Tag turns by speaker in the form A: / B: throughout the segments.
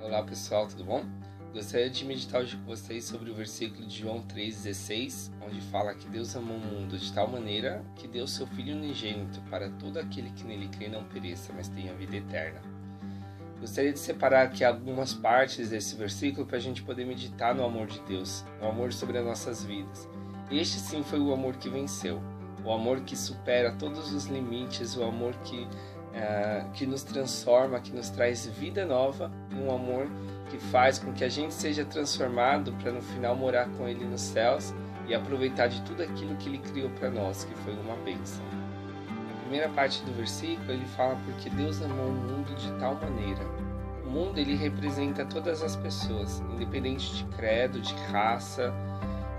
A: Olá pessoal, tudo bom? Gostaria de meditar hoje com vocês sobre o versículo de João 3,16, onde fala que Deus amou o mundo de tal maneira que deu seu Filho unigênito para todo aquele que nele crê não pereça, mas tenha vida eterna. Gostaria de separar aqui algumas partes desse versículo para a gente poder meditar no amor de Deus, no amor sobre as nossas vidas. Este sim foi o amor que venceu, o amor que supera todos os limites, o amor que nos transforma, que nos traz vida nova, um amor que faz com que a gente seja transformado para no final morar com Ele nos céus e aproveitar de tudo aquilo que Ele criou para nós, que foi uma bênção. Na primeira parte do versículo ele fala porque Deus amou o mundo de tal maneira. O mundo ele representa todas as pessoas, independente de credo, de raça,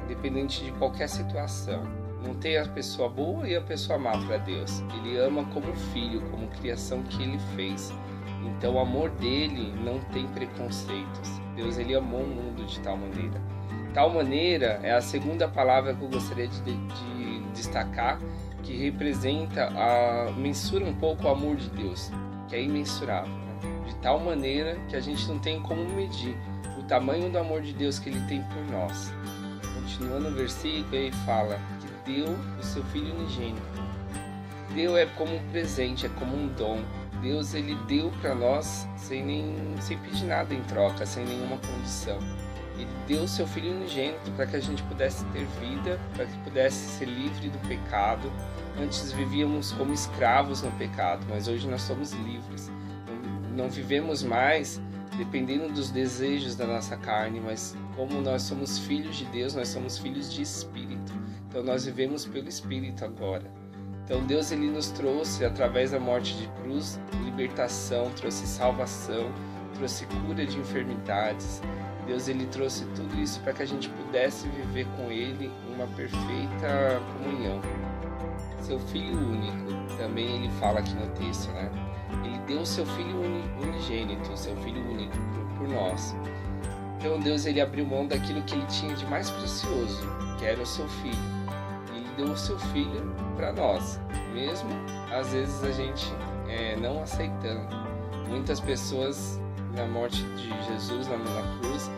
A: independente de qualquer situação. Não tem a pessoa boa e a pessoa má para Deus. Ele ama como filho, como criação que Ele fez. Então o amor dele não tem preconceitos. Deus ele amou o mundo de tal maneira. Tal maneira é a segunda palavra que eu gostaria de destacar, que representa, mensura um pouco o amor de Deus, que é imensurável. Né? De tal maneira que a gente não tem como medir o tamanho do amor de Deus que Ele tem por nós. Continuando o versículo, ele fala que deu o seu Filho unigênito. Deu é como um presente, é como um dom. Deus ele deu para nós sem pedir nada em troca, sem nenhuma condição. Ele deu o seu Filho unigênito para que a gente pudesse ter vida, para que pudesse ser livre do pecado. Antes vivíamos como escravos no pecado, mas hoje nós somos livres. Não vivemos mais dependendo dos desejos da nossa carne, mas como nós somos filhos de Deus, nós somos filhos de Espírito. Então nós vivemos pelo Espírito agora. Então Deus ele nos trouxe, através da morte de cruz, libertação, trouxe salvação, trouxe cura de enfermidades. Deus ele trouxe tudo isso para que a gente pudesse viver com Ele uma perfeita comunhão. Seu Filho único, também ele fala aqui no texto, né? Ele deu o seu Filho unigênito, seu Filho único por nós. Então Deus ele abriu mão daquilo que ele tinha de mais precioso, que era o seu Filho. Ele deu o seu Filho para nós, mesmo às vezes a gente não aceitando. Muitas pessoas na morte de Jesus na cruz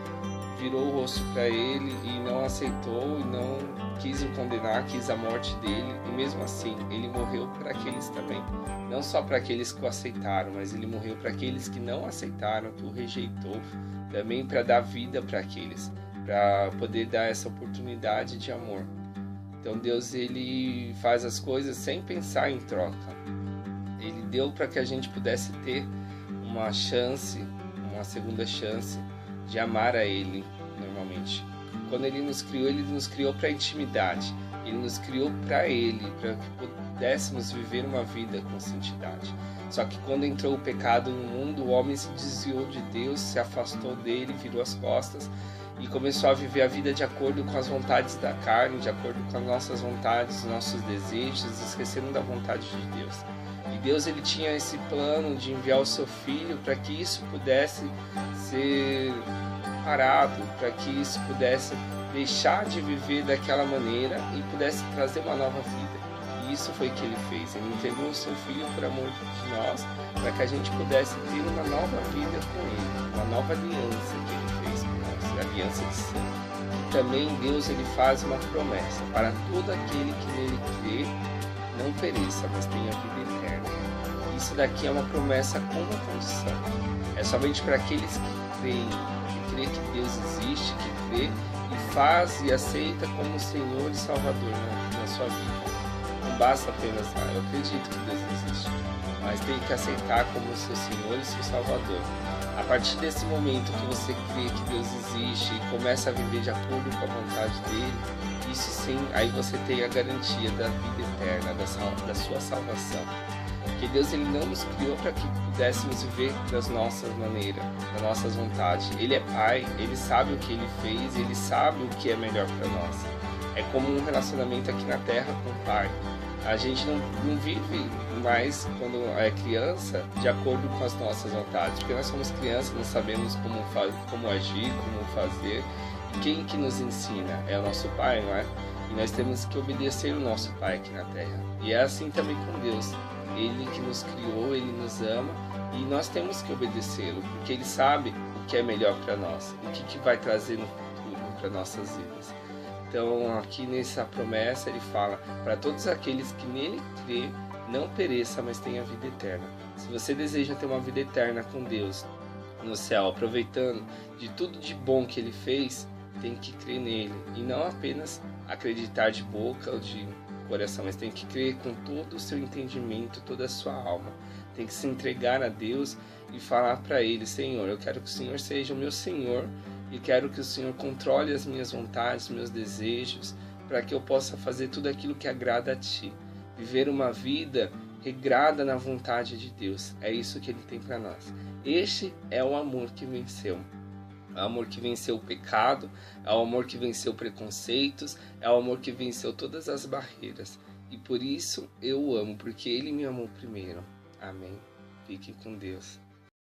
A: virou o rosto para Ele e não aceitou e não quis o condenar, quis a morte dele, e mesmo assim Ele morreu para aqueles também, não só para aqueles que o aceitaram, mas Ele morreu para aqueles que não aceitaram, que o rejeitou, também para dar vida para aqueles, para poder dar essa oportunidade de amor. Então Deus ele faz as coisas sem pensar em troca. Ele deu para que a gente pudesse ter uma chance, uma segunda chance de amar a Ele normalmente. Quando Ele nos criou para intimidade. Ele nos criou para Ele, para que pudéssemos viver uma vida com santidade. Só que quando entrou o pecado no mundo, o homem se desviou de Deus, se afastou dele, virou as costas e começou a viver a vida de acordo com as vontades da carne, de acordo com as nossas vontades, os nossos desejos, esquecendo da vontade de Deus. E Deus ele tinha esse plano de enviar o seu Filho para que isso pudesse ser parado, para que isso pudesse deixar de viver daquela maneira e pudesse trazer uma nova vida. E isso foi o que Ele fez. Ele entregou o seu Filho por amor de nós, para que a gente pudesse ter uma nova vida com Ele, uma nova aliança que Ele fez com nós, a aliança de sangue. E também Deus ele faz uma promessa para todo aquele que nele crê, não pereça, mas tenha vida eterna. Isso daqui é uma promessa com uma condição. É somente para aqueles que creem, que crê que Deus existe, que crê e faz e aceita como Senhor e Salvador na sua vida. Não basta apenas, eu acredito que Deus existe, mas tem que aceitar como seu Senhor e seu Salvador. A partir desse momento que você crê que Deus existe e começa a viver de acordo com a vontade dele, isso sim, aí você tem a garantia da vida eterna, da sua salvação. Porque Deus ele não nos criou para que pudéssemos viver das nossas maneiras, das nossas vontades. Ele é Pai, Ele sabe o que Ele fez, Ele sabe o que é melhor para nós. É como um relacionamento aqui na Terra com o Pai. A gente não vive mais, quando é criança, de acordo com as nossas vontades. Porque nós somos crianças, não sabemos como agir, como fazer. E quem que nos ensina? É o nosso Pai, não é? E nós temos que obedecer o nosso Pai aqui na Terra. E é assim também com Deus. Ele que nos criou, Ele nos ama e nós temos que obedecê-lo, porque Ele sabe o que é melhor para nós, o que vai trazer no futuro para nossas vidas. Então, aqui nessa promessa, ele fala: para todos aqueles que nele crê, não pereça, mas tenha vida eterna. Se você deseja ter uma vida eterna com Deus no céu, aproveitando de tudo de bom que ele fez, tem que crer nele. E não apenas acreditar de boca ou de coração, mas tem que crer com todo o seu entendimento, toda a sua alma. Tem que se entregar a Deus e falar para ele: Senhor, eu quero que o Senhor seja o meu Senhor e quero que o Senhor controle as minhas vontades, meus desejos, para que eu possa fazer tudo aquilo que agrada a Ti. Viver uma vida regrada na vontade de Deus. É isso que Ele tem para nós. Este é o amor que venceu. É o amor que venceu o pecado, é o amor que venceu preconceitos, é o amor que venceu todas as barreiras. E por isso eu o amo, porque Ele me amou primeiro. Amém. Fique com Deus.